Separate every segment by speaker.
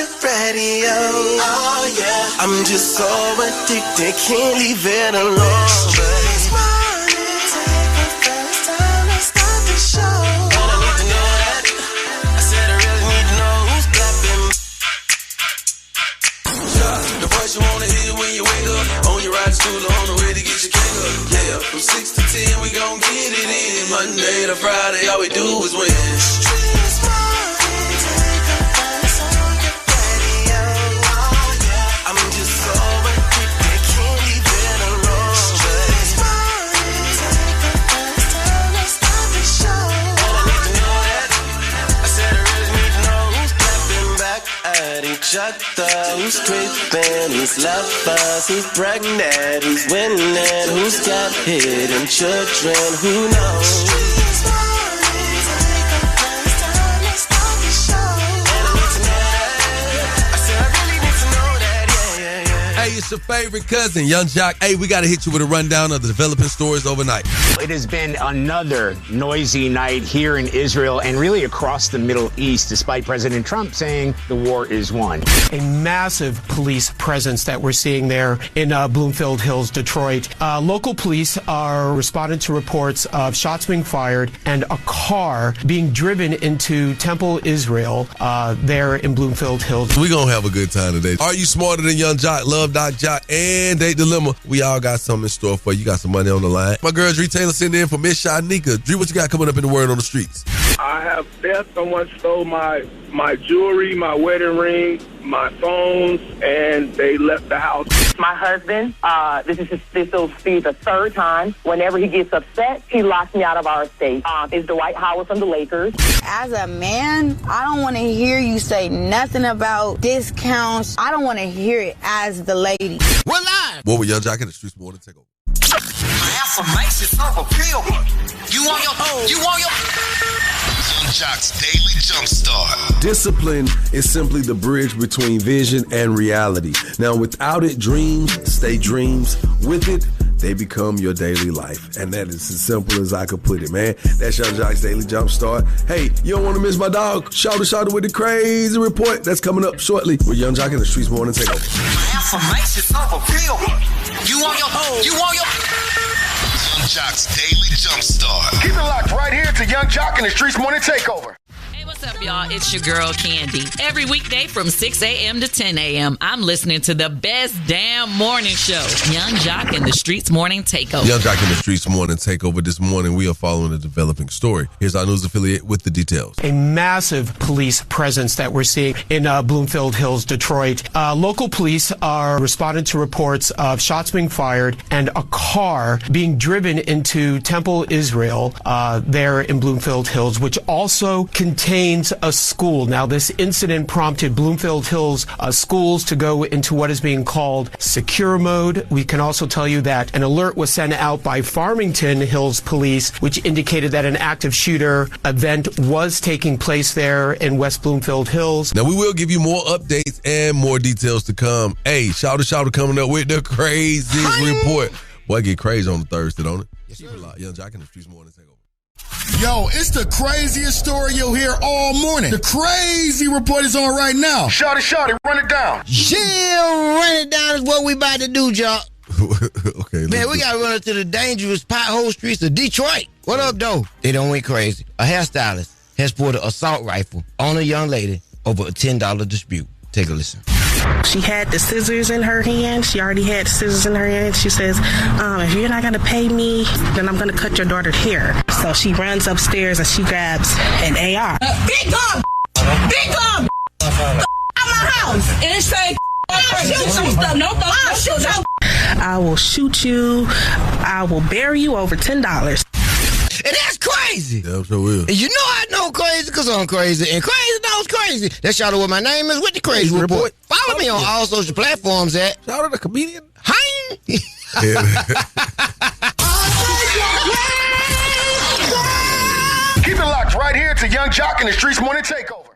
Speaker 1: your radio. Oh yeah, I'm just so addicted, can't leave it alone. This morning, take the first time to start the show. And I need to know that. I said I really need to know who's clapping. The voice you wanna hear when you wake up, on your ride to school or on the way to get your cake up. Yeah, from 6 to 10 we gon' get it in. Monday to Friday, all we do is win. Who's creeping, who's lovers, who's pregnant, who's winning, who's got hidden children, who knows?
Speaker 2: Hey, it's your favorite cousin, Young Jock. Hey, we got to hit you with a rundown of the developing stories overnight.
Speaker 3: It has been another noisy night here in Israel and really across the Middle East, despite President Trump saying the war is won.
Speaker 4: A massive police presence that we're seeing there in Bloomfield Hills, Detroit. Local police are responding to reports of shots being fired and a car being driven into Temple, Israel, there in Bloomfield Hills.
Speaker 2: We're going to have a good time today. Are you smarter than Young Jock? Love Doc Jock and Date Dilemma. We all got something in store for you. You got some money on the line. My girl Dree Taylor sitting in for Miss Shanika. Dree, what you got coming up in the word on the streets?
Speaker 5: I have theft. Someone stole my jewelry, my wedding ring, my phones, and they left the house.
Speaker 6: My husband, this will be the third time. Whenever he gets upset, he locks me out of our estate. It's Dwight Howard from the Lakers.
Speaker 7: As a man, I don't want to hear you say nothing about discounts. I don't want to hear it as the lady.
Speaker 2: We're live. What with Young Jock in the streets morning take over.
Speaker 1: My affirmations are appeal. You want your
Speaker 8: Young Jock's Daily Jumpstart.
Speaker 9: Discipline is simply the bridge between vision and reality. Now, without it, dreams stay dreams. With it, they become your daily life. And that is as simple as I could put it, man. That's Young Jock's Daily Jumpstart. Hey, you don't want to miss my dog, Shouter with the crazy report. That's coming up shortly with Young Jock in the streets morning takeover.
Speaker 1: My affirmations are appeal. You want your
Speaker 8: Young Jock's Daily Jumpstart.
Speaker 10: Keep it locked right here to Young Jock in the streets morning takeover.
Speaker 11: Hey, what's up, y'all? It's your girl, Candy. Every weekday from 6 a.m. to 10 a.m., I'm listening to the best damn morning show, Young Jock in the Streets Morning Takeover.
Speaker 2: Young Jock in the Streets Morning Takeover. This morning, we are following a developing story. Here's our news affiliate with the details.
Speaker 4: A massive police presence that we're seeing in Bloomfield Hills, Detroit. Local police are responding to reports of shots being fired and a car being driven into Temple, Israel, there in Bloomfield Hills, which also contains a school. Now, this incident prompted Bloomfield Hills schools to go into what is being called secure mode. We can also tell you that an alert was sent out by Farmington Hills Police, which indicated that an active shooter event was taking place there in West Bloomfield Hills.
Speaker 2: Now, we will give you more updates and more details to come. Hey, Shouter coming up with the craziest report. Boy, get crazy on the Thursday, don't it? Yes, Young Jock in the Streets Morning Takeover.
Speaker 12: Yo, it's the craziest story you'll hear all morning. The crazy report is on right now.
Speaker 10: Shawty, run it down.
Speaker 13: Yeah, run it down is what we about to do, y'all.
Speaker 2: Okay,
Speaker 13: man, we gotta run into the dangerous pothole streets of Detroit. What up, though? They don't went crazy. A hairstylist has pulled an assault rifle on a young lady over a $10 dispute. Take a listen.
Speaker 14: She had the scissors in her hand. She already had the scissors in her hand. She says, if you're not going to pay me, then I'm going to cut your daughter's hair. So she runs upstairs and she grabs an AR. Big gun! Out my house! And say, I will shoot you. I will bury you over $10.
Speaker 13: And that's crazy.
Speaker 2: Yeah, I'm sure will.
Speaker 13: And you know I know crazy because I'm crazy. And crazy knows crazy. That's y'all know what my name is with the Crazy Report. Follow me on all social platforms at
Speaker 2: Shout out to comedian.
Speaker 13: Hein.
Speaker 10: Keep it locked right here to Young Jock in the Streets Morning Takeover.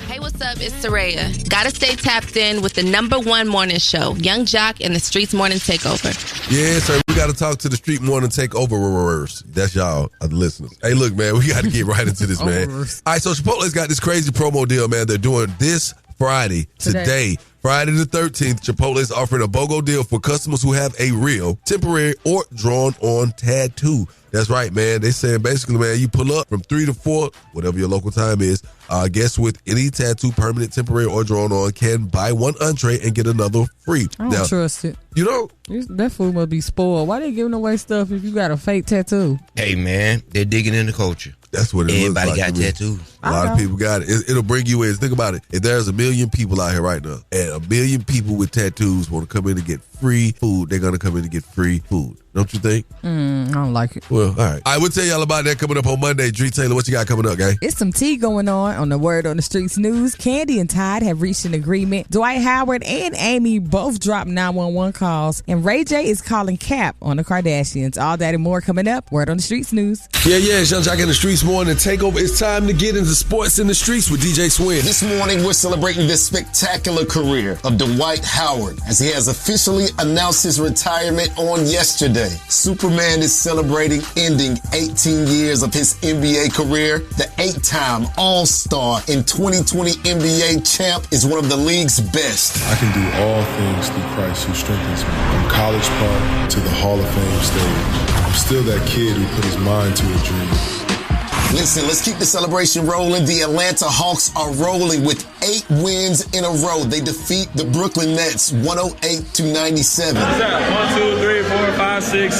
Speaker 15: Hey, what's up? It's Soraya. Gotta stay tapped in with the #1 morning show, Young Jock and the Streets Morning Takeover.
Speaker 2: Yeah, sir. We got to talk to the Street Morning Takeover. That's y'all, the listeners. Hey, look, man, we got to get right into this, man. All right, so Chipotle's got this crazy promo deal, man. They're doing this Friday, today. Friday the 13th, Chipotle is offering a BOGO deal for customers who have a real, temporary, or drawn-on tattoo. That's right, man. They saying basically, man, you pull up from 3 to 4, whatever your local time is. Guests with any tattoo, permanent, temporary, or drawn-on can buy one entree and get another free.
Speaker 16: I don't trust it.
Speaker 2: You know?
Speaker 16: That food must be spoiled. Why they giving away stuff if you got a fake tattoo?
Speaker 13: Hey, man, they're digging in the culture.
Speaker 2: That's what it looks like.
Speaker 13: Everybody got tattoos.
Speaker 2: A lot of people got it. It'll bring you in. Think about it. If there's 1 million people out here right now, and 1 million people with tattoos want to come in and get free food, they're going to come in and get free food. Don't you think?
Speaker 16: I don't like it.
Speaker 2: Well, all right. I will tell y'all about that coming up on Monday. Dree Taylor, what you got coming up, gang?
Speaker 16: It's some tea going on the Word on the Streets news. Candy and Todd have reached an agreement. Dwight Howard and Amy both dropped 911 calls. And Ray J is calling cap on the Kardashians. All that and more coming up. Word on the Streets news.
Speaker 2: Yeah, it's Young Jock in the Streets morning. Takeover. It's time to get into sports in the streets with DJ Swin.
Speaker 10: This morning, we're celebrating the spectacular career of Dwight Howard as he has officially announced his retirement on yesterday. Superman is celebrating ending 18 years of his NBA career. The 8-time All-Star and 2020 NBA champ is one of the league's best.
Speaker 17: I can do all things through Christ who strengthens me. From College Park to the Hall of Fame stage. I'm still that kid who put his mind to a dream.
Speaker 10: Listen, let's keep the celebration rolling. The Atlanta Hawks are rolling with 8 wins in a row. They defeat the Brooklyn Nets 108-97.
Speaker 18: What's that? 1, 2, 3, 4, 5, 6,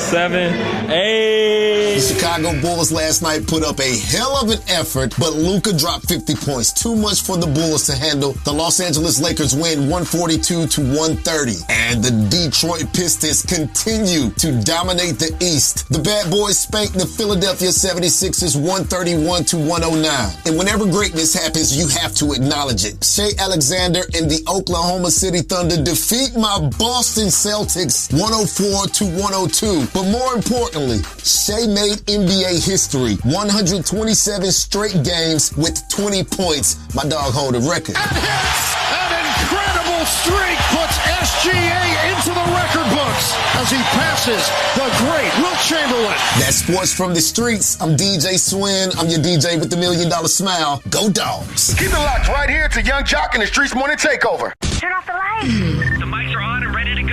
Speaker 18: 7, 8.
Speaker 10: The Chicago Bulls last night put up a hell of an effort, but Luka dropped 50 points. Too much for the Bulls to handle. The Los Angeles Lakers win 142-130. And the Detroit Pistons continue to dominate the East. The Bad Boys spanked the Philadelphia 76ers 131-109. And whenever greatness happens, you have to acknowledge it. Shea Alexander and the Oklahoma City Thunder defeat my Boston Celtics 104-102. But more importantly, Shea made NBA history. 127 straight games with 20 points. My dog hold a record.
Speaker 12: And an incredible streak puts SGA into the record books as he passes the great Wilt Chamberlain.
Speaker 10: That's sports from the streets. I'm DJ Swin. I'm your DJ with the $1 million smile. Go Dogs.
Speaker 12: Keep it locked right here to Young Jock and the Streets Morning Takeover.
Speaker 19: Turn off the lights.
Speaker 20: The mics are on and ready to go.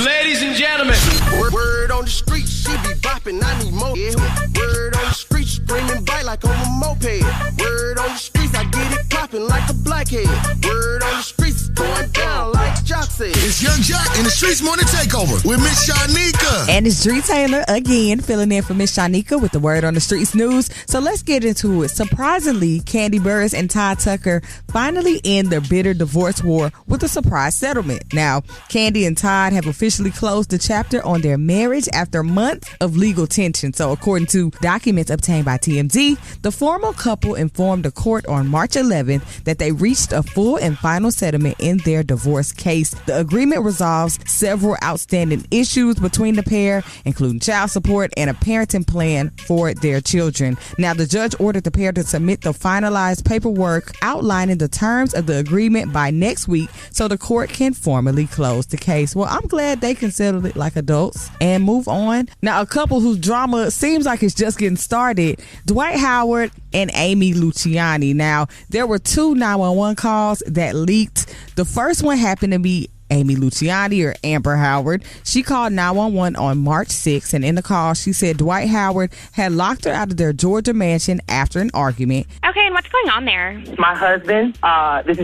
Speaker 18: Ladies and gentlemen.
Speaker 1: Word on the street, she be bopping, I need more. Yeah. Word on the street, screaming bite like on a moped. Word on the streets, I get it popping like a blackhead. Word on the streets, going down like Jock said.
Speaker 12: It's Young Jock in the Streets Morning Takeover with Miss Shanika.
Speaker 16: And it's Dree Taylor again, filling in for Miss Shanika with the Word on the Streets news. So let's get into it. Surprisingly, Kandi Burruss and Todd Tucker finally end their bitter divorce war with a surprise settlement. Now, Kandi and Todd have officially closed the chapter on their marriage after months of legal tension. So according to documents obtained by TMZ, the former couple informed the court on March 11th that they reached a full and final settlement in their divorce case. The agreement resolves several outstanding issues between the pair, including child support and a parenting plan for their children. Now, the judge ordered the pair to submit the finalized paperwork outlining the terms of the agreement by next week so the court can formally close the case. Well, I'm glad they can settle it like adults and move on. Now, a couple whose drama seems like it's just getting started, Dwight Howard and Amy Luciani. Now, there were 2 911 calls that leaked. The first one happened to be Amy Luciani, or Amber Howard. She called 911 on March 6th, and in the call, she said Dwight Howard had locked her out of their Georgia mansion after an argument.
Speaker 19: Okay, and what's going on there?
Speaker 6: My husband, this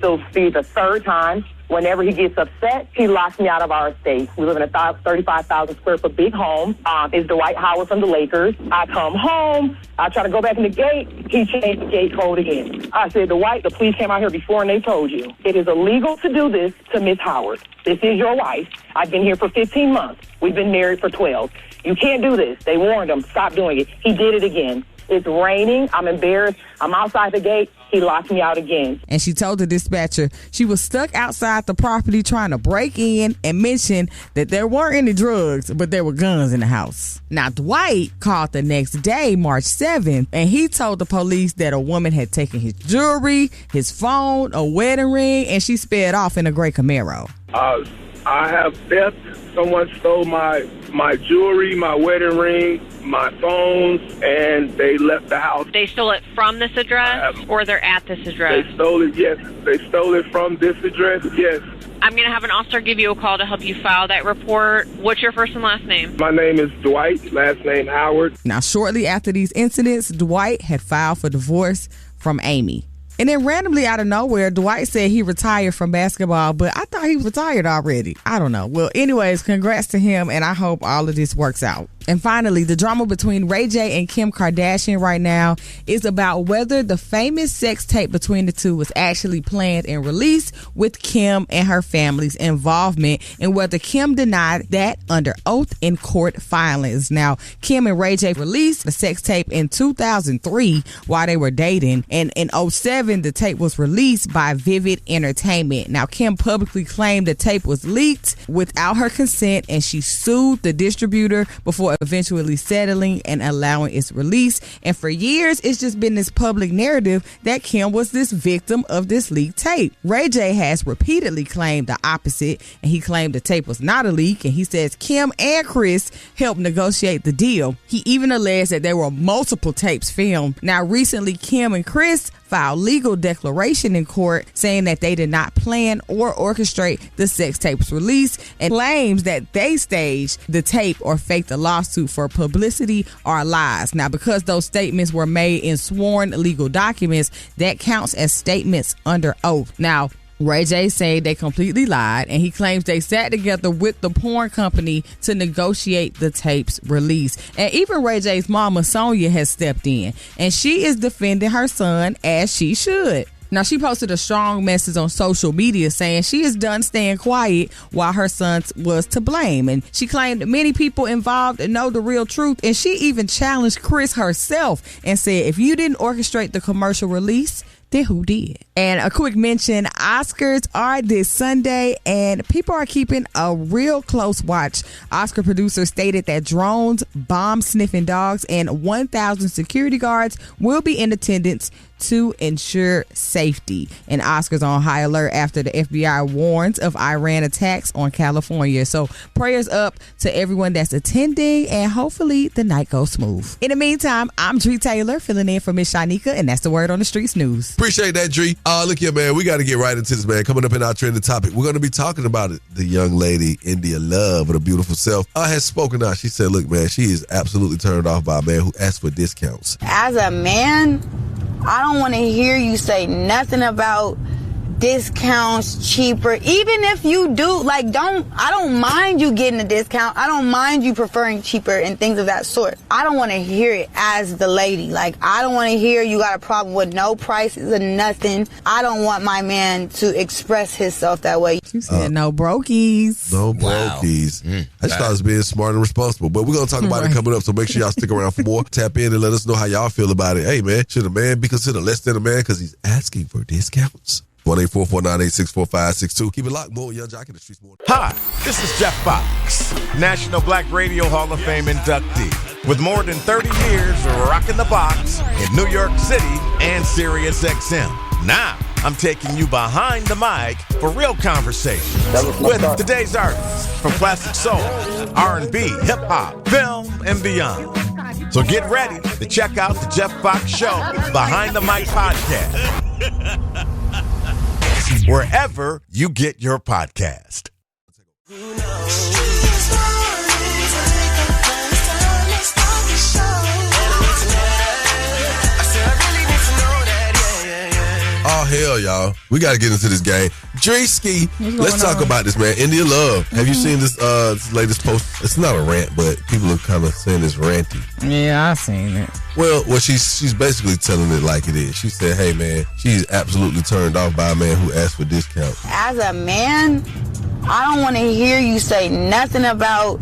Speaker 6: will be the 3rd time. Whenever he gets upset, he locks me out of our estate. We live in a 35,000 square foot big home. It's Dwight Howard from the Lakers. I come home. I try to go back in the gate. He changed the gate code again. I said, Dwight, the police came out here before and they told you. It is illegal to do this to Miss Howard. This is your wife. I've been here for 15 months. We've been married for 12. You can't do this. They warned him. Stop doing it. He did it again. It's raining. I'm embarrassed. I'm outside the gate. He locked me out again.
Speaker 16: And she told the dispatcher she was stuck outside the property trying to break in and mentioned that there weren't any drugs, but there were guns in the house. Now, Dwight called the next day, March 7th, and he told the police that a woman had taken his jewelry, his phone, a wedding ring, and she sped off in a gray Camaro.
Speaker 5: I have theft. Someone stole my jewelry, my wedding ring, my phones, and they left the house.
Speaker 19: They stole it from this address, or they're at this address?
Speaker 5: They stole it, yes. They stole it from this address, yes.
Speaker 19: I'm going to have an officer give you a call to help you file that report. What's your first and last name?
Speaker 5: My name is Dwight, last name Howard.
Speaker 16: Now, shortly after these incidents, Dwight had filed for divorce from Amy. And then randomly out of nowhere, Dwight said he retired from basketball, but I thought he was retired already. I don't know. Well, anyways, congrats to him, and I hope all of this works out. And finally, the drama between Ray J and Kim Kardashian right now is about whether the famous sex tape between the two was actually planned and released, with Kim and her family's involvement, and whether Kim denied that under oath in court filings. Now, Kim and Ray J released the sex tape in 2003 while they were dating, and in 2007 the tape was released by Vivid Entertainment. Now, Kim publicly claimed the tape was leaked without her consent, and she sued the distributor before eventually settling and allowing its release. And for years, it's just been this public narrative that Kim was this victim of this leaked tape. Ray J has repeatedly claimed the opposite, and he claimed the tape was not a leak, and he says Kim and Chris helped negotiate the deal. He even alleged that there were multiple tapes filmed. Now, recently, Kim and Chris filed legal declaration in court saying that they did not plan or orchestrate the sex tape's release, and claims that they staged the tape or faked the lawsuit for publicity or lies. Now, because those statements were made in sworn legal documents, that counts as statements under oath. Now, Ray J said they completely lied, and he claims they sat together with the porn company to negotiate the tape's release. And even Ray J's mama, Sonia, has stepped in, and she is defending her son as she should. Now, she posted a strong message on social media saying she is done staying quiet while her son was to blame. And she claimed that many people involved know the real truth, and she even challenged Chris herself and said, if you didn't orchestrate the commercial release, then who did? And a quick mention, Oscars are this Sunday, and people are keeping a real close watch. Oscar producers stated that drones, bomb-sniffing dogs, and 1,000 security guards will be in attendance to ensure safety. And Oscars on high alert after the FBI warns of Iran attacks on California. So prayers up to everyone that's attending, and hopefully the night goes smooth. In the meantime, I'm Dree Taylor, filling in for Miss Shanika, and that's the word on the streets news.
Speaker 2: Appreciate that, Dree. Look here, man. We got to get right into this, man. Coming up in our trending topic, we're going to be talking about it. The young lady, India Love, with a beautiful self, has spoken out. She said, look, man, she is absolutely turned off by a man who asked for discounts.
Speaker 7: As a man, I don't want to hear you say nothing about discounts, cheaper. Even if you do, I don't mind you getting a discount. I don't mind you preferring cheaper and things of that sort. I don't want to hear it as the lady. I don't want to hear you got a problem with no prices or nothing. I don't want my man to express himself that way.
Speaker 16: You said no brokies.
Speaker 2: No brokies.
Speaker 13: Wow.
Speaker 2: I just thought it was being smart and responsible. But we're going to talk about it coming up, so make sure y'all stick around for more. Tap in and let us know how y'all feel about it. Hey, man, should a man be considered less than a man because he's asking for discounts? 1-844-986-4562. Keep it locked. More Young Jock in the streets. More.
Speaker 21: Hi, this is Jeff Fox, National Black Radio Hall of Fame inductee, with more than 30 years rocking the box in New York City and Sirius XM. Now, I'm taking you behind the mic for real conversation with today's artists from classic soul, R&B, hip-hop, film, and beyond. So get ready to check out the Jeff Fox Show Behind the Mic podcast, wherever you get your podcast.
Speaker 2: Oh, hell, y'all. We got to get into this game. Dreeski, let's talk about this, man. India Love. Have you seen this latest post? It's not a rant, but people are kind of saying it's ranty.
Speaker 16: Yeah, I've seen it.
Speaker 2: Well, she's basically telling it like it is. She said, hey, man, she's absolutely turned off by a man who asked for discounts.
Speaker 7: As a man, I don't want to hear you say nothing about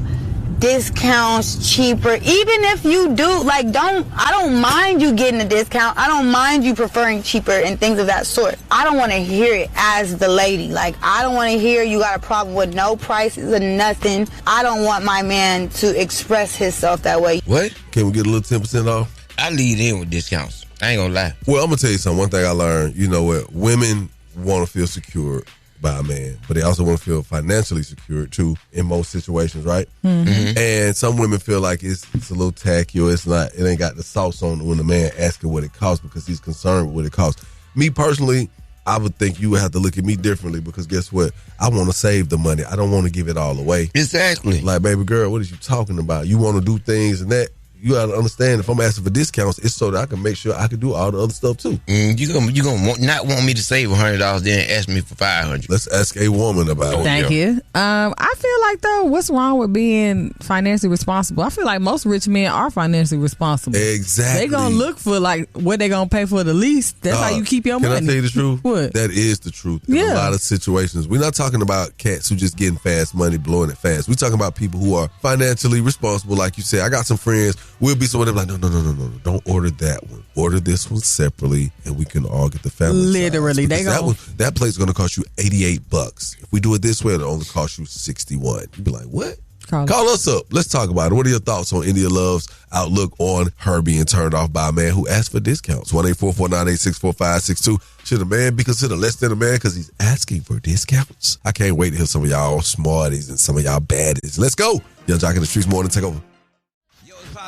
Speaker 7: discounts, cheaper. Even if you do, I don't mind you getting a discount. I don't mind you preferring cheaper and things of that sort. I don't want to hear it as the lady. I don't want to hear you got a problem with no prices or nothing. I don't want my man to express himself that way.
Speaker 2: What? Can we get a little 10% off?
Speaker 13: I lead in with discounts. I ain't gonna lie.
Speaker 2: Well, I'm gonna tell you something. One thing I learned, you know what? Women want to feel secure. by a man, but they also want to feel financially secure too in most situations, right?
Speaker 13: Mm-hmm.
Speaker 2: And some women feel like it's a little tacky or it ain't got the sauce on it when the man asking what it costs because he's concerned with what it costs. Me personally, I would think you would have to look at me differently because guess what? I want to save the money. I don't want to give it all away.
Speaker 13: Exactly.
Speaker 2: Like, baby girl, what is you talking about? You want to do things and that. You got to understand, if I'm asking for discounts, it's so that I can make sure I can do all the other stuff too.
Speaker 13: You gonna not want me to save $100, then ask me for $500.
Speaker 2: Let's ask a woman about it.
Speaker 16: Thank you. I feel like, though, what's wrong with being financially responsible? I feel like most rich men are financially responsible.
Speaker 2: Exactly.
Speaker 16: They gonna look for like what they gonna pay for the least. That's how you keep your money.
Speaker 2: Can I tell you the truth?
Speaker 16: What?
Speaker 2: That is the truth. In a lot of situations, we're not talking about cats who just getting fast money, blowing it fast. We're talking about people who are financially responsible. Like you said, I got some friends. We'll be someone like, no, don't order that one. Order this one separately, and we can all get the family.
Speaker 16: Literally, they go.
Speaker 2: That plate's going to cost you $88. If we do it this way, it'll only cost you $61. You'd be like, what? Call us up. Let's talk about it. What are your thoughts on India Love's outlook on her being turned off by a man who asked for discounts? 1-844-986-4562. Should a man be considered less than a man because he's asking for discounts? I can't wait to hear some of y'all smarties and some of y'all baddies. Let's go. Young Jock in the Streets morning. Take over.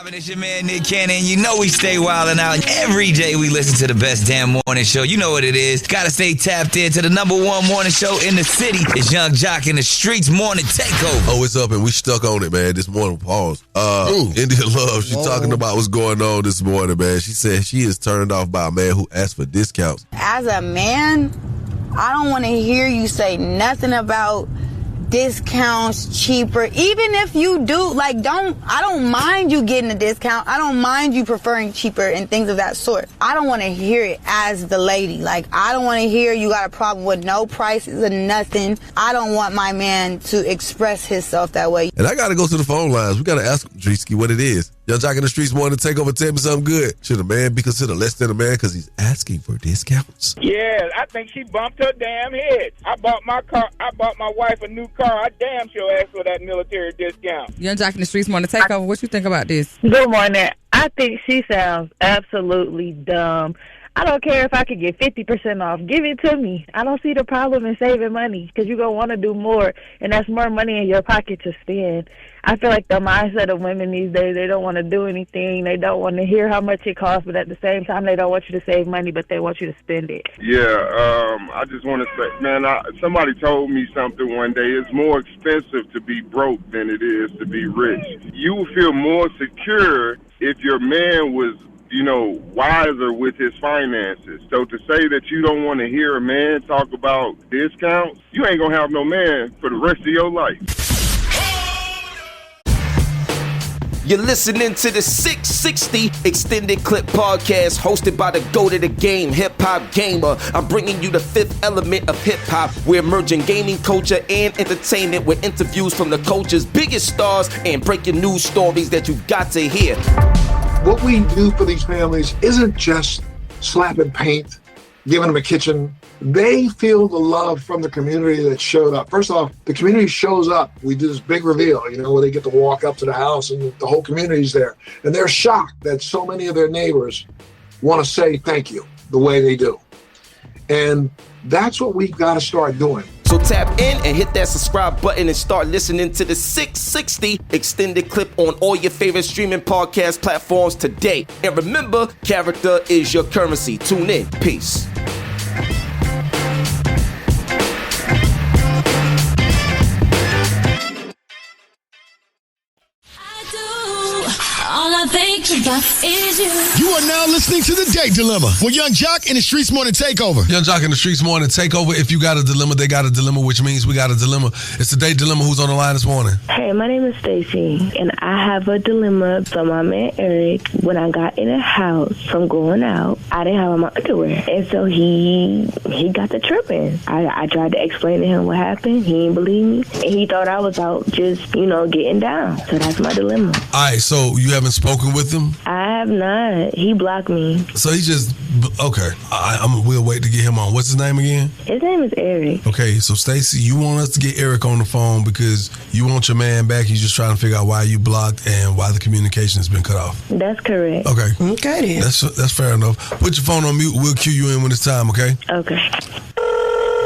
Speaker 3: It's your man Nick Cannon. You know we stay wildin' out. Every day we listen to the best damn morning show. You know what it is. Gotta stay tapped in to the #1 morning show in the city. It's Young Jock in the Streets morning takeover.
Speaker 2: Oh, it's up and we stuck on it, man. This morning, pause. India Love, she's talking about what's going on this morning, man. She said she is turned off by a man who asked for discounts.
Speaker 7: As a man, I don't want to hear you say nothing about discounts, cheaper. Even if you do, I don't mind you getting a discount. I don't mind you preferring cheaper and things of that sort. I don't want to hear it as the lady. I don't want to hear you got a problem with no prices or nothing. I don't want my man to express himself that way.
Speaker 2: And I got to go to the phone lines. We got to ask Drisky what it is. Young Jock in the Streets morning to take over. Tell me something good. Should a man be considered less than a man because he's asking for discounts?
Speaker 5: Yeah, I think she bumped her damn head. I bought my wife a new car. I damn sure asked for that military discount.
Speaker 16: Young Jock in the Streets morning take over. What you think about this?
Speaker 22: Good morning. I think she sounds absolutely dumb. I don't care if I could get 50% off. Give it to me. I don't see the problem in saving money because you're going to want to do more, and that's more money in your pocket to spend. I feel like the mindset of women these days, they don't want to do anything. They don't want to hear how much it costs, but at the same time, they don't want you to save money, but they want you to spend it.
Speaker 23: Yeah, I just want to say, man, somebody told me something one day. It's more expensive to be broke than it is to be rich. You will feel more secure if your man was wiser with his finances. So to say that you don't want to hear a man talk about discounts, you ain't gonna have no man for the rest of your life.
Speaker 24: You're listening to the 660 Extended Clip Podcast hosted by the GOAT of the game, Hip Hop Gamer. I'm bringing you the fifth element of hip hop. We're merging gaming culture and entertainment with interviews from the culture's biggest stars and breaking news stories that you got to hear.
Speaker 25: What we do for these families isn't just slapping paint, giving them a kitchen. They feel the love from the community that showed up. First off, the community shows up. We do this big reveal, where they get to walk up to the house and the whole community's there. And they're shocked that so many of their neighbors want to say thank you the way they do. And that's what we've got to start doing.
Speaker 24: So tap in and hit that subscribe button and start listening to the 660 Extended Clip on all your favorite streaming podcast platforms today. And remember, character is your currency. Tune in. Peace.
Speaker 1: All I think about is you.
Speaker 12: You are now listening to The Date Dilemma with Young Jock in the Streets Morning Takeover.
Speaker 2: Young Jock in the Streets morning takeover. If you got a dilemma, they got a dilemma, which means we got a dilemma. It's the Date Dilemma. Who's on the line this morning?
Speaker 26: Hey, my name is Stacy, and I have a dilemma. So my man Eric, when I got in the house from going out, I didn't have on my underwear, and so he got to tripping. I tried to explain to him what happened. He didn't believe me, and he thought I was out just getting down. So that's my dilemma.
Speaker 2: All right, so you haven't spoken with him?
Speaker 26: I have not. He blocked me.
Speaker 2: So he just okay. We'll wait to get him on. What's his name again?
Speaker 26: His name is Eric.
Speaker 2: Okay, so Stacy, you want us to get Eric on the phone because you want your man back. You're just trying to figure out why you blocked and why the communication has been cut off.
Speaker 26: That's correct.
Speaker 2: Okay.
Speaker 26: Okay then.
Speaker 2: That's fair enough. Put your phone on mute. We'll cue you in when it's time. Okay.
Speaker 26: Okay.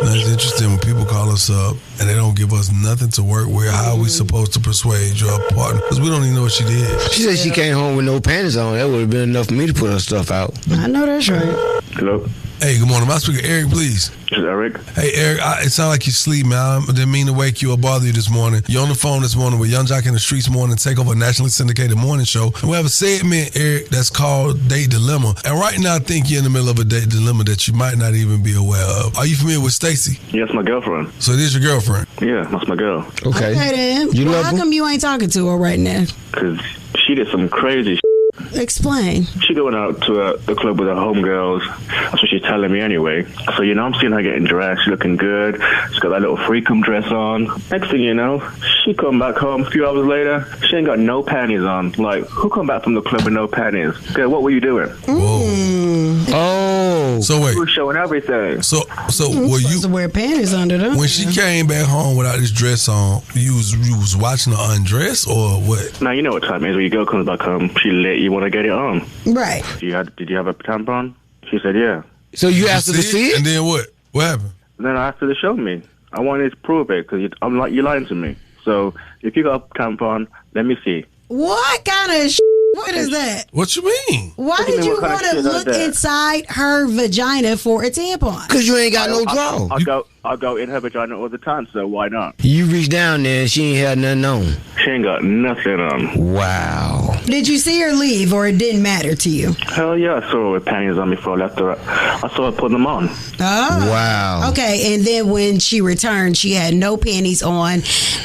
Speaker 2: That's interesting when people call us up and they don't give us nothing to work with. How are we supposed to persuade your partner? Because we don't even know what she did.
Speaker 13: She said she came home with no panties on. That would have been enough for me to put her stuff out.
Speaker 4: I know that's right.
Speaker 8: Hello?
Speaker 2: Hey, good morning. My speaker, Eric, please.
Speaker 8: This is Eric.
Speaker 2: Hey, Eric, it sounds like you sleep, man. I didn't mean to wake you or bother you this morning. You're on the phone this morning with Young Jock in the Streets Morning Takeover, nationally syndicated morning show. And we have a segment, Eric, that's called Date Dilemma. And right now, I think you're in the middle of a date dilemma that you might not even be aware of. Are you familiar with Stacy?
Speaker 8: Yes, my girlfriend.
Speaker 2: So it is your girlfriend?
Speaker 8: Yeah, that's my girl.
Speaker 4: Okay then.
Speaker 8: You love
Speaker 4: how
Speaker 8: her?
Speaker 4: come you ain't talking to her right now?
Speaker 8: Because she did some crazy
Speaker 4: Explain.
Speaker 8: She going out to the club with her homegirls. That's what she's telling me anyway. So, I'm seeing her getting dressed. She's looking good. She's got that little freakum dress on. Next thing you know, she come back home a few hours later. She ain't got no panties on. Like, who come back from the club with no panties? Okay, what were you doing?
Speaker 2: Oh. So wait.
Speaker 8: You were showing everything.
Speaker 2: So were you
Speaker 4: to wear panties under them?
Speaker 2: when she came back home without this dress on? You was watching her undress or what?
Speaker 8: Now, you know what time it is. When your girl comes back home, she lit. You want to get it on.
Speaker 4: Right.
Speaker 8: Did you have a tampon? She said, yeah.
Speaker 13: So you asked her to see it?
Speaker 2: And then what? What happened?
Speaker 8: Then I asked her to show me. I wanted to prove it because you're lying to me. So if you got a tampon, let me see.
Speaker 4: What kind of what is that?
Speaker 2: What you mean?
Speaker 4: Why did you want to look inside her vagina for a tampon?
Speaker 13: Because you ain't got no draw.
Speaker 8: I'll go in her vagina all the time, so why not?
Speaker 13: You reached down there and she ain't had nothing on.
Speaker 8: She ain't got nothing on.
Speaker 13: Wow.
Speaker 4: Did you see her leave or it didn't matter to you?
Speaker 8: Hell yeah, I saw her with panties on before I left her. I saw her put them on.
Speaker 4: Oh.
Speaker 13: Wow.
Speaker 4: Okay, and then when she returned, she had no panties on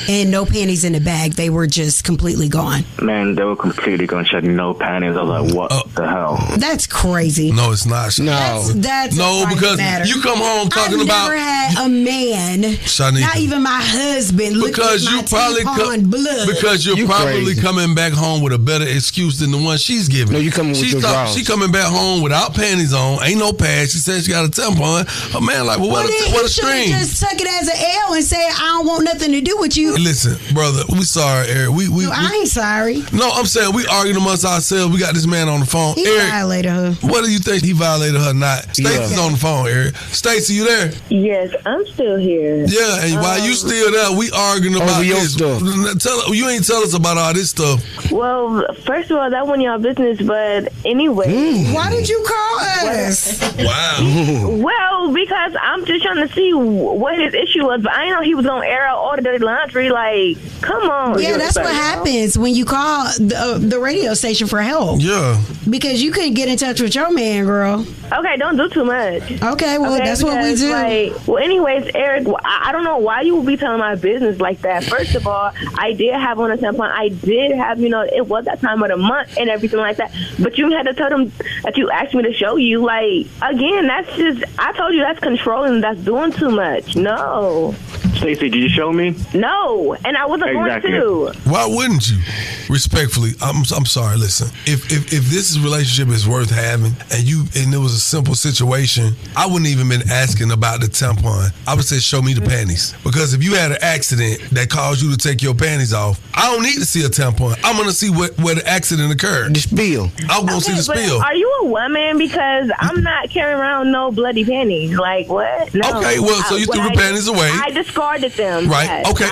Speaker 4: and no panties in the bag. They were just completely gone.
Speaker 8: Man, they were completely gone. She had no panties. I was like, what the hell?
Speaker 4: That's crazy.
Speaker 2: No, it's not.
Speaker 4: That's
Speaker 2: no,
Speaker 4: a
Speaker 2: because
Speaker 4: matter.
Speaker 2: you come home talking
Speaker 4: I've
Speaker 2: about.
Speaker 4: Never had a man,
Speaker 2: Shanika.
Speaker 4: not even my husband, look
Speaker 2: Because
Speaker 4: at
Speaker 2: you
Speaker 4: my
Speaker 2: probably
Speaker 4: blood.
Speaker 2: because you're probably coming back home with a better excuse than the one she's giving.
Speaker 13: No, you coming with your drawers.
Speaker 2: She coming back home without panties on, ain't no pads. She said she got a tampon. A man like, what a string.
Speaker 4: Just took it as an L and said, I don't want nothing to do with you.
Speaker 2: Listen, brother, we sorry, Eric.
Speaker 4: I ain't sorry.
Speaker 2: No, I'm saying we arguing amongst ourselves. We got this man on the phone.
Speaker 4: He
Speaker 2: Eric,
Speaker 4: violated her.
Speaker 2: what do you think he violated her? Not Stacey's on the phone, Eric. Stacey, you there?
Speaker 26: Yes, I'm still here.
Speaker 2: Yeah, and while you still there, we arguing about this stuff. You ain't tell us about all this stuff.
Speaker 26: Well, first of all, that wasn't y'all business, but anyway.
Speaker 4: Why did you call us?
Speaker 2: Wow.
Speaker 26: Well, because I'm just trying to see what his issue was, but I didn't know he was gonna air out all the dirty laundry. Like, come on.
Speaker 4: Yeah, that's what happens when you call the radio station for help.
Speaker 2: Yeah.
Speaker 4: Because you couldn't get in touch with your man, girl.
Speaker 26: Okay, don't do too much.
Speaker 4: Okay, well, that's what we do.
Speaker 26: Anyways, Eric, I don't know why you would be telling my business like that. First of all, I did have on a tampon. I did have, it was that time of the month and everything like that. But you had to tell them that you asked me to show you. Like, again, that's just, I told you that's controlling. That's doing too much. No.
Speaker 8: Stacey, did you show me?
Speaker 26: No, and I wasn't going to.
Speaker 2: Why wouldn't you? Respectfully, I'm sorry. Listen, if this relationship is worth having, and it was a simple situation, I wouldn't even been asking about the tampon. I would say, show me the panties, because if you had an accident that caused you to take your panties off, I don't need to see a tampon. I'm gonna see where the accident occurred.
Speaker 13: The spill.
Speaker 2: I'm gonna see the spill.
Speaker 26: Are you a woman? Because I'm not carrying around no bloody panties. Like what? No.
Speaker 2: Okay, well, so you threw the panties away.
Speaker 26: I discarded them.
Speaker 2: Right.
Speaker 26: Yes,
Speaker 2: Okay.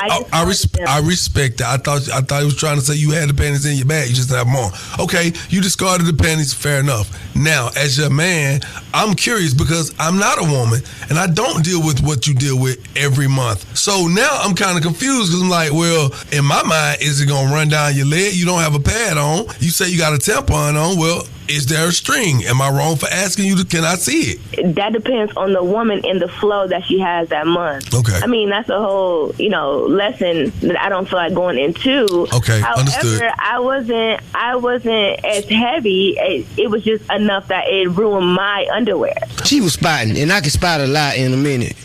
Speaker 2: I respect that. I thought he was trying to say you had the panties in your bag. You just have them on. Okay. You discarded the panties. Fair enough. Now, as your man, I'm curious because I'm not a woman and I don't deal with what you deal with every month. So now I'm kind of confused because I'm like, well, in my mind, is it gonna run down your leg? You don't have a pad on. You say you got a tampon on. Well, is there a string? Am I wrong for asking you? Can I see it?
Speaker 26: That depends on the woman and the flow that she has that month.
Speaker 2: Okay.
Speaker 26: I mean, that's a whole, lesson that I don't feel like going into.
Speaker 2: Okay,
Speaker 26: however,
Speaker 2: understood.
Speaker 26: I wasn't as heavy. It was just enough that it ruined my underwear.
Speaker 13: She was spotting, and I can spot a lot in a minute.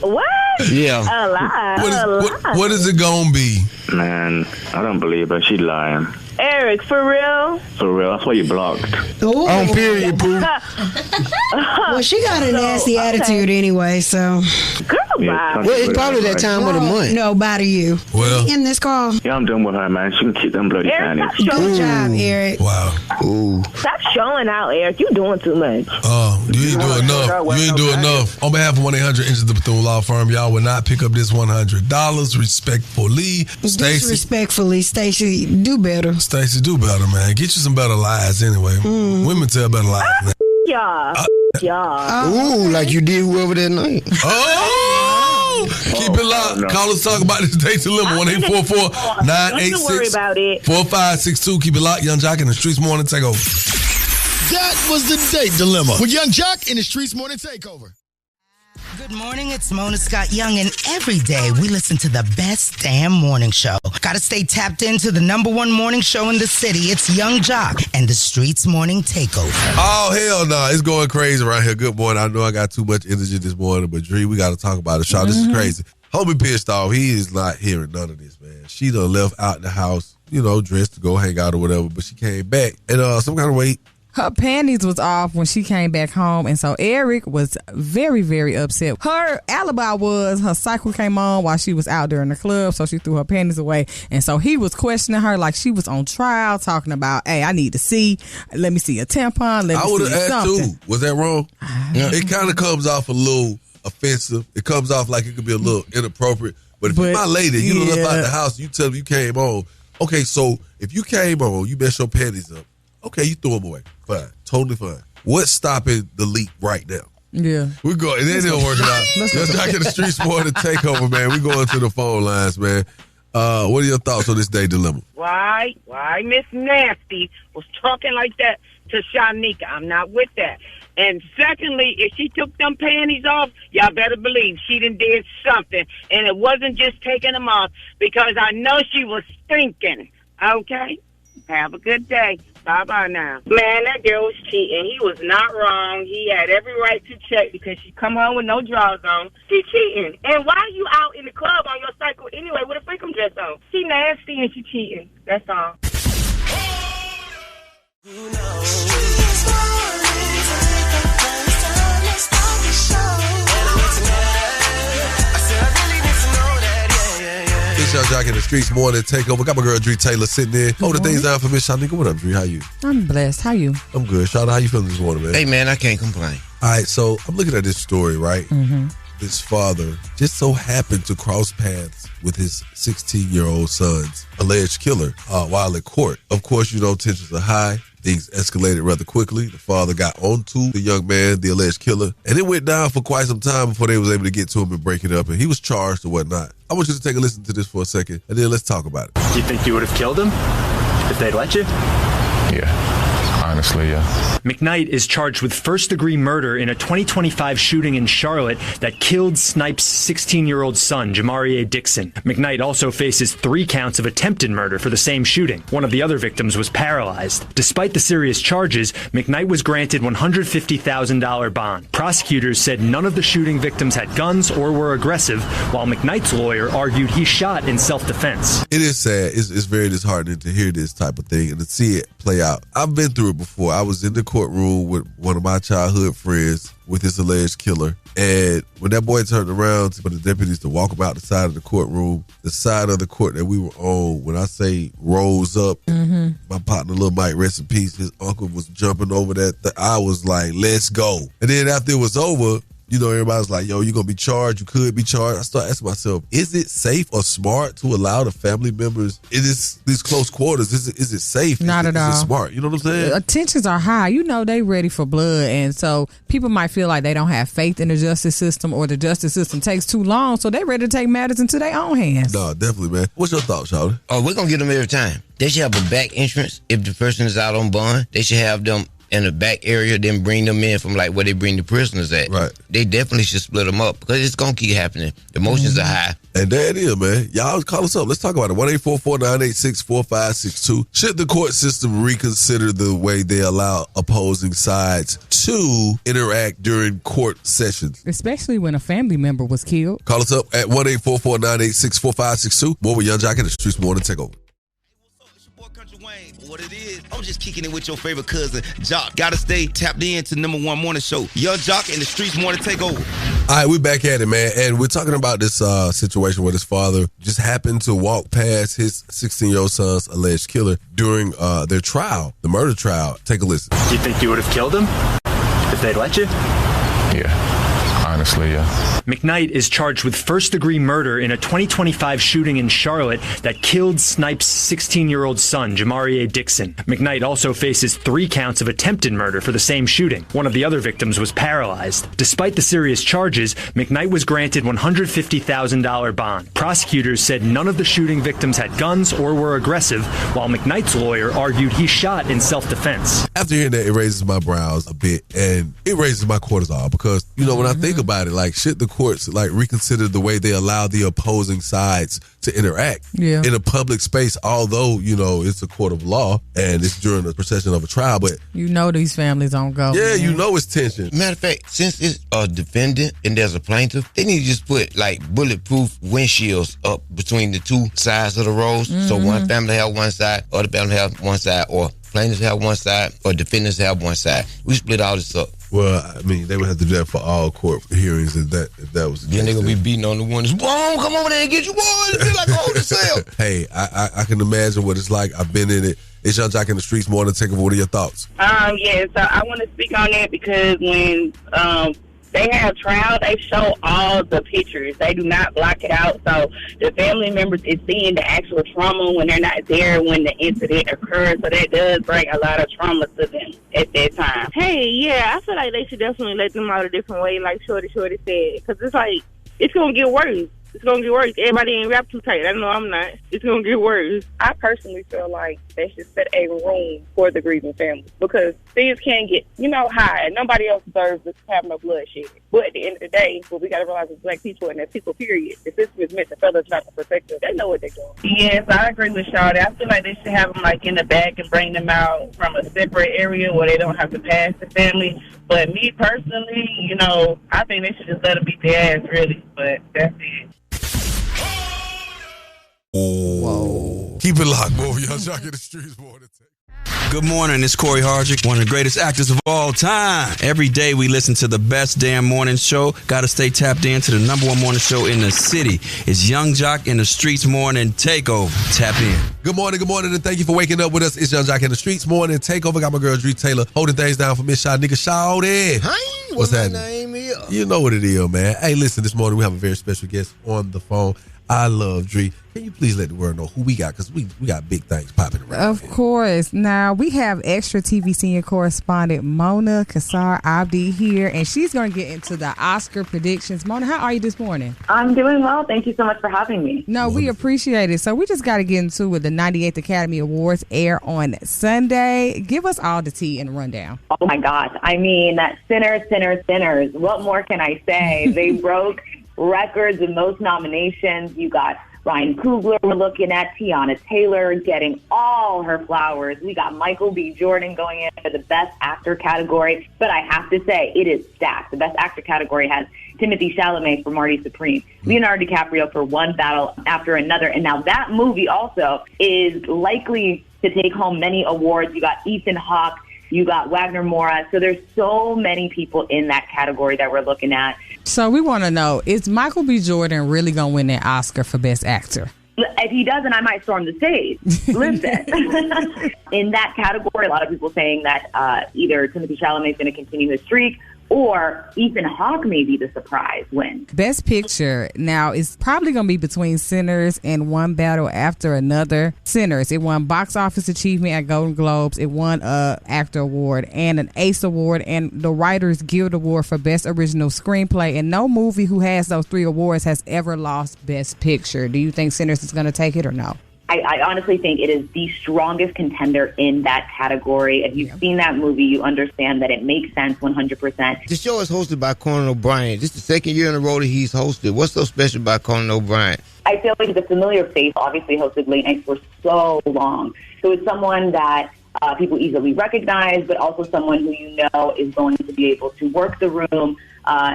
Speaker 26: What?
Speaker 13: Yeah.
Speaker 26: A lie.
Speaker 2: What is it gonna be?
Speaker 8: Man, I don't believe her. She lying.
Speaker 26: Eric, for real?
Speaker 8: For real. That's why you blocked.
Speaker 4: Ooh.
Speaker 13: On period, boo.
Speaker 4: Well, she got a nasty attitude anyway, so.
Speaker 26: Girl,
Speaker 8: Yeah,
Speaker 13: Well, it's probably that time of the month.
Speaker 4: Nobody you.
Speaker 2: Well,
Speaker 4: in this call.
Speaker 8: Yeah, I'm done with her, man. She can keep them bloody
Speaker 22: Eric,
Speaker 8: panties.
Speaker 22: stop
Speaker 4: Good job, Eric.
Speaker 2: wow.
Speaker 13: Ooh.
Speaker 22: Stop showing out, Eric. You doing too much.
Speaker 2: You ain't doing enough. You ain't doing enough. On behalf of 1-800 Inches the Bethune Law Firm, y'all will not pick up this $100. Respectfully, Stacey.
Speaker 4: Disrespectfully, Stacey, do better.
Speaker 2: Stacey, do better, man. Get you some better lies anyway. Women tell better lies. Man.
Speaker 22: Y'all.
Speaker 13: Ooh, like you did whoever that night.
Speaker 2: Oh! Keep it locked. Call us, talk about this date dilemma. 1-844-986-4562. Keep it locked. Young Jock in the Streets Morning Takeover.
Speaker 12: That was the date dilemma with Young Jock in the Streets Morning Takeover.
Speaker 9: Good morning, it's Mona Scott Young, and every day we listen to the best damn morning show. Gotta stay tapped into the #1 morning show in the city. It's Young Jock and the Streets Morning Takeover.
Speaker 2: Oh, hell no. It's going crazy around here. Good morning. I know I got too much energy this morning, but Dree, we got to talk about it. Shaw, this is crazy. Homie pissed off. He is not hearing none of this, man. She done left out the house, dressed to go hang out or whatever, but she came back and some kind of way.
Speaker 16: Her panties was off when she came back home, and so Eric was very, very upset. Her alibi was her cycle came on while she was out during the club, so she threw her panties away. And so he was questioning her like she was on trial, talking about, hey, I need to see. Let me see a tampon. Let me see something.
Speaker 2: I would have asked too. Was that wrong? It kind of comes off a little offensive. It comes off like it could be a little inappropriate. But if you're my lady, you done left out the house, you tell me you came on. Okay, so if you came on, you messed your panties up. Okay, you throw them away. Fine. Totally fine. What's stopping the leak right now?
Speaker 16: Yeah.
Speaker 2: We're going. It ain't working out. Let's talk in the Streets Morning Takeover, man. We're going to the phone lines, man. What are your thoughts on this day dilemma?
Speaker 10: Why Miss Nasty was talking like that to Shanika? I'm not with that. And secondly, if she took them panties off, y'all better believe she done did something. And it wasn't just taking them off, because I know she was thinking. Okay? Have a good day. Bye-bye now. Man, that girl was cheating. He was not wrong. He had every right to check because she come home with no drawers on. She cheating. And why are you out in the club on your cycle anyway with a freakum dress on? She nasty and she cheating. That's all.
Speaker 2: Young Jock in the Streets Morning Takeover. Got my girl Dree Taylor sitting there. The things down for Miss Shanika. What up, Dree? How you?
Speaker 16: I'm blessed. How you?
Speaker 2: I'm good. Shawty, how you feeling this morning, man?
Speaker 13: Hey, man, I can't complain.
Speaker 2: All right, so I'm looking at this story, right? This father just so happened to cross paths with his 16-year-old son's alleged killer while in court. Of course, tensions are high. Things escalated rather quickly. The father got onto the young man, the alleged killer, and it went down for quite some time before they was able to get to him and break it up, and he was charged or whatnot. I want you to take a listen to this for a second, and then let's talk about it.
Speaker 11: Do you think you would have killed him if they'd let you?
Speaker 14: Yeah. Honestly, yeah.
Speaker 11: McKnight is charged with first-degree murder in a 2025 shooting in Charlotte that killed Snipe's 16-year-old son, Jamarie Dixon. McKnight also faces 3 counts of attempted murder for the same shooting. One of the other victims was paralyzed. Despite the serious charges, McKnight was granted $150,000 bond. Prosecutors said none of the shooting victims had guns or were aggressive, while McKnight's lawyer argued he shot in self-defense.
Speaker 2: It is sad. It's very disheartening to hear this type of thing and to see it play out. I've been through it before. I was in the courtroom with one of my childhood friends with this alleged killer. And when that boy turned around for the deputies to walk him out the side of the courtroom, the side of the court that we were on, when I say rose up, my partner, Lil Mike, rest in peace, his uncle was jumping over that. I was like, let's go. And then after it was over, everybody was like, yo, you're going to be charged. You could be charged. I started asking myself, is it safe or smart to allow the family members in these close quarters? Is it safe?
Speaker 16: Not at all.
Speaker 2: Is it smart? You know what I'm saying?
Speaker 16: Tensions are high. They ready for blood. And so people might feel like they don't have faith in the justice system, or the justice system takes too long. So they ready to take matters into their own hands.
Speaker 2: No, definitely, man. What's your thoughts, Shawty?
Speaker 13: Oh, we're going to get them every time. They should have a back entrance if the person is out on bond. They should have them in the back area, then bring them in from like where they bring the prisoners at.
Speaker 2: Right.
Speaker 13: They definitely should split them up because it's going to keep happening. The emotions are high.
Speaker 2: And there it is, man. Y'all call us up. Let's talk about it. 1-844-986-4562. Should the court system reconsider the way they allow opposing sides to interact during court sessions?
Speaker 16: Especially when a family member was killed.
Speaker 2: Call us up at 1-844-986-4562. More with Young Jock in the Streets Morning Takeover.
Speaker 24: What it is, I'm just kicking it with your favorite cousin, Jock. Gotta stay tapped in to #1 morning show. Young Jock in the Streets Morning Takeover.
Speaker 2: All right, we're back at it, man. And we're talking about this situation where his father just happened to walk past his 16-year-old son's alleged killer during their trial, the murder trial. Take a listen.
Speaker 11: Do you think you would have killed him if they'd let you?
Speaker 14: Yeah. Honestly, yeah.
Speaker 11: McKnight is charged with first-degree murder in a 2025 shooting in Charlotte that killed Snipes' 16-year-old son, Jamarie Dixon. McKnight also faces 3 counts of attempted murder for the same shooting. One of the other victims was paralyzed. Despite the serious charges, McKnight was granted $150,000 bond. Prosecutors said none of the shooting victims had guns or were aggressive, while McKnight's lawyer argued he shot in self-defense.
Speaker 2: After hearing that, it raises my brows a bit, and it raises my cortisol because, you know, when I think about it, like, should the courts like reconsider the way they allow the opposing sides to interact in a public space, although, you know, it's a court of law and it's during the procession of a trial, but
Speaker 16: you know these families don't go.
Speaker 2: Yeah, man. You know it's tension.
Speaker 13: Matter of fact, since it's a defendant and there's a plaintiff, they need to just put like bulletproof windshields up between the two sides of the roads. So one family have one side, other family have one side, or plaintiffs have one side, or defendants have one side. We split all this up.
Speaker 2: Well, I mean, they would have to do that for all court hearings if that was the case.
Speaker 13: Then they're going to be beating on the one that's, whoa, come over there and get you, boy. It feel like a hold the cell.
Speaker 2: Hey, I can imagine what it's like. I've been in it. It's Young Jock in the Streets Morning Takeover. What are your thoughts?
Speaker 10: Yeah, so I want to speak on that because when they have trial, they show all the pictures. They do not block it out. So the family members is seeing the actual trauma when they're not there when the incident occurs. So that does bring a lot of trauma to them at that time.
Speaker 6: Hey, yeah, I feel like they should definitely let them out a different way, like Shorty said. Because it's like, it's going to get worse. It's going to get worse. Everybody ain't wrapped too tight. I know I'm not. It's going to get worse.
Speaker 15: I personally feel like they should set a room for the grieving family because things can get, high. Nobody else deserves to have no bloodshed. But at the end of the day, what we got to realize is black people and that people, period. The system is meant to fellas not to protect them. They know what they're doing.
Speaker 10: Yes, I agree with Shawty. I feel like they should have them like in the back and bring them out from a separate area where they don't have to pass the family. But me personally, I think they should just let them beat their ass, really. But that's it.
Speaker 2: Whoa. Keep it locked, boy. Young Jock in the Streets Morning.
Speaker 17: Good morning, it's Corey Hardrick, one of the greatest actors of all time. Every day we listen to the best damn morning show. Got to stay tapped into the number one morning show in the city. It's Young Jock in the Streets Morning Takeover. Tap in.
Speaker 2: Good morning, and thank you for waking up with us. It's Young Jock in the Streets Morning Takeover. Got my girl Dree Taylor holding things down for Miss Shanika Shawty.
Speaker 13: Hi,
Speaker 2: what's
Speaker 13: my
Speaker 2: happening?
Speaker 13: name is?
Speaker 2: You know what it is, man. Hey, listen, this morning we have a very special guest on the phone. I love Dree. Can you please let the world know who we got? Because we got big things popping around.
Speaker 16: Of course. Now, we have extra TV senior correspondent Mona Kassar Abdi here, and she's going to get into the Oscar predictions. Mona, how are you this morning?
Speaker 15: I'm doing well. Thank you so much for having me.
Speaker 16: No, we appreciate it. So we just got to get into it. The 98th Academy Awards air on Sunday. Give us all the tea and rundown.
Speaker 15: Oh, my gosh. I mean, sinners. What more can I say? They broke records in most nominations. You got Ryan Coogler we're looking at, Tiana Taylor getting all her flowers. We got Michael B. Jordan going in for the Best Actor category. But I have to say, it is stacked. The Best Actor category has Timothée Chalamet for Marty Supreme, Leonardo DiCaprio for One Battle After Another. And now that movie also is likely to take home many awards. You got Ethan Hawke, you got Wagner Moura. So there's so many people in that category that we're looking at.
Speaker 16: So we want to know, is Michael B. Jordan really going to win that Oscar for Best Actor?
Speaker 15: If he doesn't, I might storm the stage. Listen, in that category, a lot of people saying that either Timothée Chalamet is going to continue his streak or Ethan Hawke may be the surprise win.
Speaker 16: Best Picture now is probably going to be between Sinners and One Battle After Another. Sinners, it won Box Office Achievement at Golden Globes. It won an Actor Award and an ACE Award and the Writers Guild Award for Best Original Screenplay. And no movie who has those 3 awards has ever lost Best Picture. Do you think Sinners is going to take it or no?
Speaker 15: I honestly think it is the strongest contender in that category. If you've seen that movie, you understand that it makes sense 100%.
Speaker 13: The show is hosted by Conan O'Brien. This is the second year in a row that he's hosted. What's so special about Conan O'Brien?
Speaker 15: I feel like the familiar face obviously hosted late nights for so long. So it's someone that people easily recognize, but also someone who is going to be able to work the room,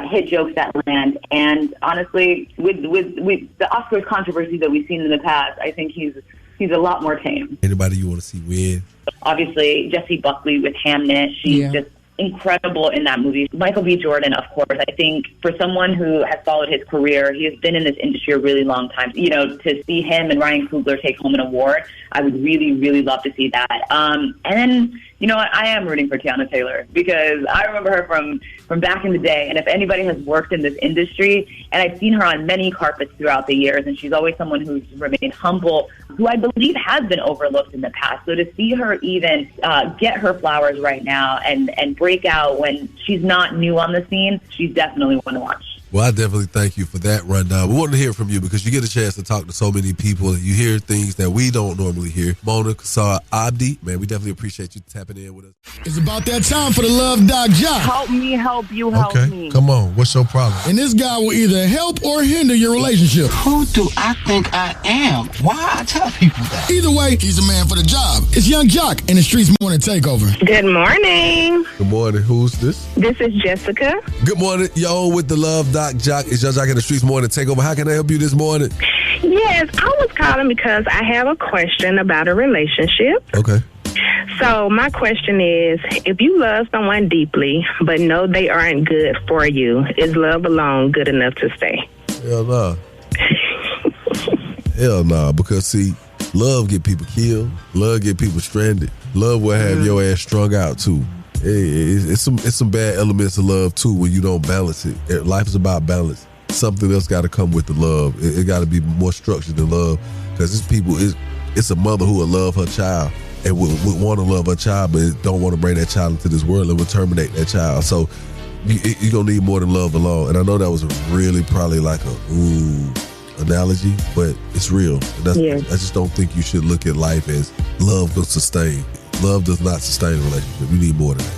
Speaker 15: hit jokes that land. And honestly, with the Oscars controversy that we've seen in the past, I think he's a lot more tame.
Speaker 2: Anybody you want to see win?
Speaker 15: Obviously, Jessie Buckley with Hamnet. She's just incredible in that movie. Michael B. Jordan, of course. I think for someone who has followed his career, he has been in this industry a really long time. You know, to see him and Ryan Coogler take home an award, I would really, really love to see that. And then, you know what, I am rooting for Tiana Taylor because I remember her from back in the day. And if anybody has worked in this industry, and I've seen her on many carpets throughout the years, and she's always someone who's remained humble, who I believe has been overlooked in the past. So to see her even get her flowers right now and break out when she's not new on the scene, she's definitely one to watch.
Speaker 2: Well, I definitely thank you for that rundown. We want to hear from you because you get a chance to talk to so many people and you hear things that we don't normally hear. Mona, Kasar, Abdi, man, we definitely appreciate you tapping in with us.
Speaker 3: It's about that time for the Love Doc Jock.
Speaker 10: Help me, help you, help me.
Speaker 2: Come on. What's your problem?
Speaker 3: And this guy will either help or hinder your relationship.
Speaker 7: Who do I think I am? Why I tell people that?
Speaker 3: Either way, he's the man for the job. It's Young Jock in the Streets Morning Takeover.
Speaker 6: Good morning.
Speaker 2: Good morning. Who's this?
Speaker 6: This is Jessica.
Speaker 2: Good morning. Yo, with the Love Doc Jock. It's Young Jock in the Streets Morning Takeover. How can I help you this morning?
Speaker 6: Yes, I was calling because I have a question about a relationship.
Speaker 2: Okay.
Speaker 6: So my question is, if you love someone deeply but know they aren't good for you, is love alone good enough to stay?
Speaker 2: Hell no. Hell no. Because see, love get people killed. Love get people stranded. Love will have your ass strung out too. It's some bad elements of love too when you don't balance it. Life is about balance. Something else got to come with the love. It got to be more structured than love because it's a mother who will love her child and would want to love her child but don't want to bring that child into this world and will terminate that child. So you're going to need more than love alone. And I know that was really probably like a analogy, but it's real. I just don't think you should look at life as love will sustain. Love does not sustain a relationship. You need more than that.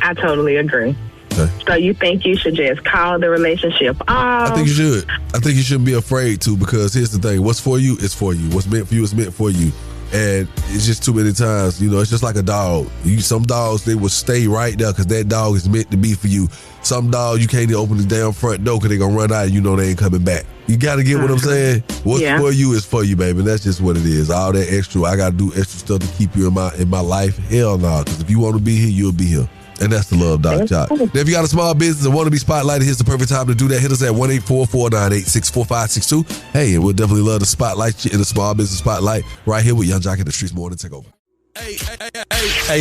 Speaker 6: I totally agree. Okay. So you think you should just call the relationship off?
Speaker 2: I think you should. I think you shouldn't be afraid to because here's the thing. What's for you is for you. What's meant for you is meant for you. And it's just too many times, you know, it's just like a dog. Some dogs, they will stay right there because that dog is meant to be for you. Some dogs, you can't even open the damn front door because they're going to run out and you know they ain't coming back. You got to get what I'm saying? What's for you is for you, baby. That's just what it is. All that extra, I got to do extra stuff to keep you in my life. Hell no, because if you want to be here, you'll be here. And that's the Love Doc Jock. Now, if you got a small business and want to be spotlighted, here's the perfect time to do that. Hit us at 1-844-986-4562. Hey, and we'll definitely love to spotlight you in the small business spotlight right here with Young Jock in the Streets Morning Takeover. Hey,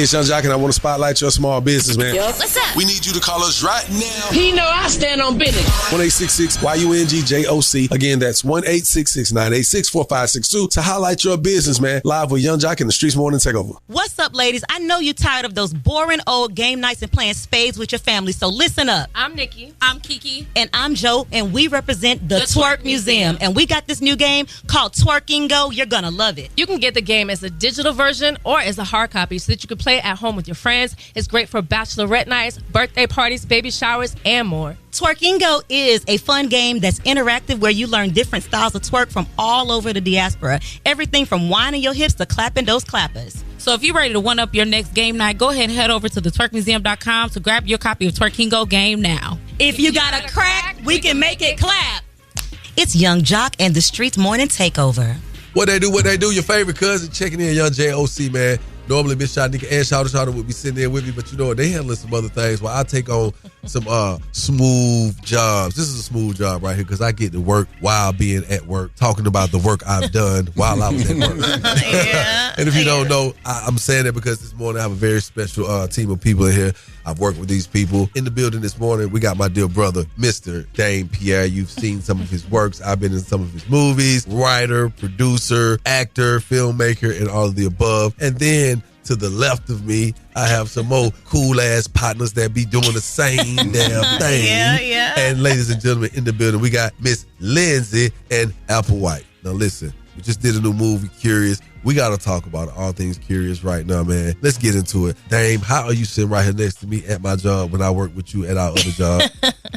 Speaker 2: it's Young Jock, and I want to spotlight your small business, man.
Speaker 18: Yo, what's up?
Speaker 2: We need you to call us right now.
Speaker 18: He know I stand on business.
Speaker 2: 1-866-YUNGJOC. Again, that's 1-866-986-4562 to highlight your business, man. Live with Young Jock in the Streets Morning Takeover.
Speaker 19: What's up, ladies? I know you're tired of those boring old game nights and playing spades with your family, so listen up.
Speaker 20: I'm Nikki. I'm Kiki.
Speaker 19: And I'm Joe, and we represent the Twerk Museum. And we got this new game called Twerkingo. You're going to love it.
Speaker 20: You can get the game as a digital version or as a hard copy so that you can play it at home with your friends. It's great for bachelorette nights, birthday parties, baby showers, and more.
Speaker 19: Twerkingo is a fun game that's interactive where you learn different styles of twerk from all over the diaspora. Everything from winding your hips to clapping those clappers.
Speaker 20: So if you're ready to one-up your next game night, go ahead and head over to thetwerkmuseum.com to grab your copy of Twerkingo Game now.
Speaker 19: If you got a crack, we can make it clap. It's Young Jock and the Streets Morning Takeover.
Speaker 2: What they do, your favorite cousin checking in, Young JOC, man. Normally, Miss Shanika and Shawty would be sitting there with me, but you know what? They handling some other things while I take on some smooth jobs. This is a smooth job right here because I get to work while being at work, talking about the work I've done while I was at work. And if you don't know, I'm saying that because this morning I have a very special team of people in here. I've worked with these people. In the building this morning, we got my dear brother, Mr. Dame Pierre. You've seen some of his works. I've been in some of his movies. Writer, producer, actor, filmmaker, and all of the above. And then to the left of me, I have some more cool-ass partners that be doing the same damn thing.
Speaker 19: Yeah.
Speaker 2: And ladies and gentlemen, in the building, we got Miss Lindsay and Applewhite. Now listen, we just did a new movie, Curious. We got to talk about all things Curious right now, man. Let's get into it. Dame, how are you sitting right here next to me at my job when I work with you at our other job?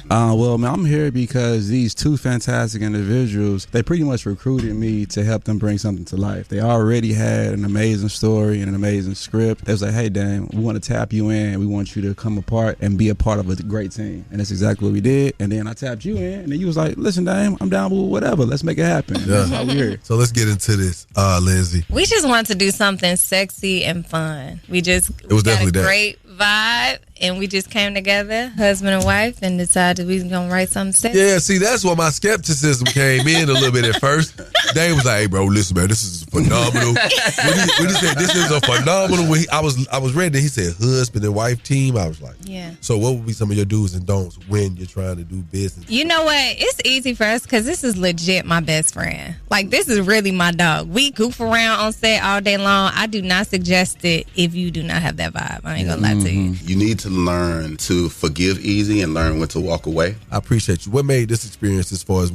Speaker 21: Well, man, I'm here because these two fantastic individuals, they pretty much recruited me to help them bring something to life. They already had an amazing story and an amazing script. They was like, hey, Dame, we want to tap you in. We want you to come apart and be a part of a great team. And that's exactly what we did. And then I tapped you in, and then you was like, listen, Dame, I'm down with whatever. Let's make it happen. Yeah. That's why we're here.
Speaker 2: So let's get into this, Lindsay.
Speaker 27: We just want to do something sexy and fun. We just
Speaker 2: it was
Speaker 27: got
Speaker 2: definitely
Speaker 27: a great
Speaker 1: vibe, and we just came together, husband and wife, and decided we was gonna write something sexy.
Speaker 2: Yeah, see, that's where my skepticism came in a little bit at first. Dave was like, "Hey, bro, listen, man, this is phenomenal." when he said this is a phenomenal, I was ready. He said husband and wife team. I was like,
Speaker 1: yeah.
Speaker 2: So what would be some of your do's and don'ts when you're trying to do business?
Speaker 1: You know what? It's easy for us because this is legit my best friend. Like, this is really my dog. We goof around on set all day long. I do not suggest it if you do not have that vibe. I ain't gonna lie to you.
Speaker 5: You need to learn to forgive easy and learn when to walk away.
Speaker 2: I appreciate you. What made this experience as far as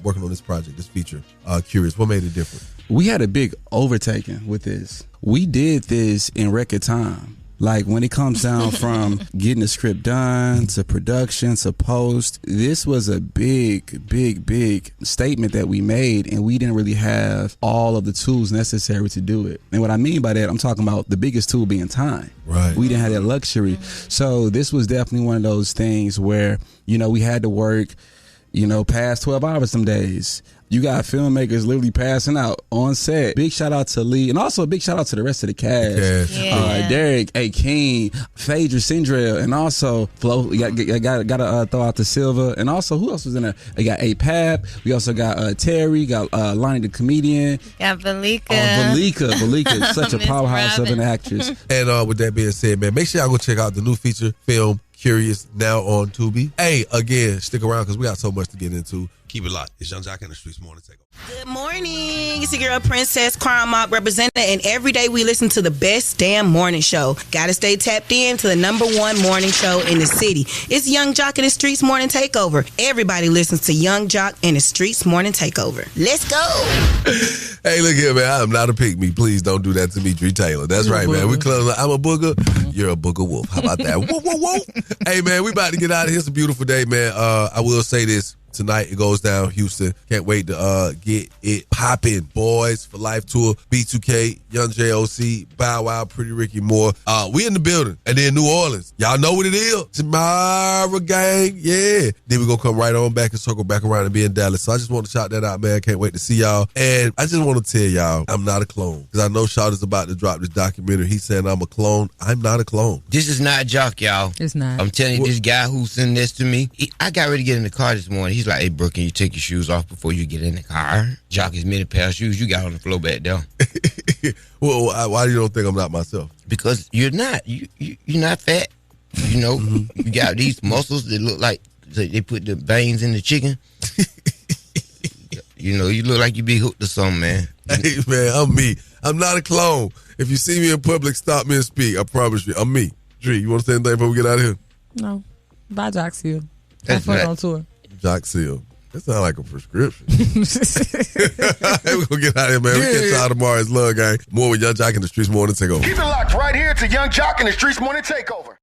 Speaker 2: working on this project, this feature, curious? What made it different?
Speaker 21: We had a big overtaking with this. We did this in record time. Like, when it comes down from getting the script done to production to post, this was a big statement that we made, and we didn't really have all of the tools necessary to do it. And what I mean by that, I'm talking about the biggest tool being time.
Speaker 2: Right.
Speaker 21: We didn't have that luxury. So this was definitely one of those things where, we had to work, past 12 hours some days. You got filmmakers literally passing out on set. Big shout out to Lee, and also a big shout out to the rest of the cast. Derek, King, Phaedra, Sindrell, and also Flo. Got to throw out to Silva, and also who else was in there? We got Pap. We also got Terry. Got Lonnie the comedian.
Speaker 1: Got Valika.
Speaker 21: Valika, such a powerhouse of an actress.
Speaker 2: And with that being said, man, make sure y'all go check out the new feature film Curious, now on Tubi. Hey, again, stick around because we got so much to get into. Keep it locked. It's Young Jock in the Streets Morning Takeover.
Speaker 18: Good morning. It's your girl, Princess Crime Mob representative, and every day we listen to the best damn morning show. Gotta stay tapped in to the #1 morning show in the city. It's Young Jock in the Streets Morning Takeover. Everybody listens to Young Jock in the Streets Morning Takeover. Let's go.
Speaker 2: Hey, look here, man. I'm not a pick-me. Please don't do that to me, Dree Taylor. That's right, man. We close. I'm a booger. You're a booger wolf. How about that? Whoa, whoa, whoa. Hey, man, we about to get out of here. It's a beautiful day, man. I will say this. Tonight it goes down Houston. Can't wait to get it popping. Boys for Life Tour, B2K, Young JOC, Bow Wow, Pretty Ricky Moore. We in the building. And then New Orleans. Y'all know what it is. Tamara gang. Yeah. Then we gonna come right on back and circle back around and be in Dallas. So I just want to shout that out, man. Can't wait to see y'all. And I just want to tell y'all, I'm not a clone. Because I know Shout is about to drop this documentary. He's saying I'm a clone. I'm not a clone.
Speaker 13: This is not Jock, y'all.
Speaker 16: It's not.
Speaker 13: I'm telling you, this guy who's sitting next to me, I got ready to get in the car this morning. He's like, "Hey, bro, can you take your shoes off before you get in the car?" Jock, as many pair of shoes you got on the floor back there.
Speaker 2: Well, why do you don't think I'm not myself?
Speaker 13: Because you're not. You're not fat. You got these muscles that look like they put the veins in the chicken. You look like you be hooked or something, man.
Speaker 2: Hey, man, I'm me. I'm not a clone. If you see me in public, stop me and speak. I promise you. I'm me. Dree, you want to say anything before we get out of here?
Speaker 16: No. Bye, Jock Seal. Have fun on tour.
Speaker 2: Jock Seal. That sounds like a prescription. Hey, we're going to get out of here, man. We catch y'all tomorrow. It's Love Gang. More with Young Jock in the Streets Morning Takeover.
Speaker 3: Keep it locked right here to Young Jock in the Streets Morning Takeover.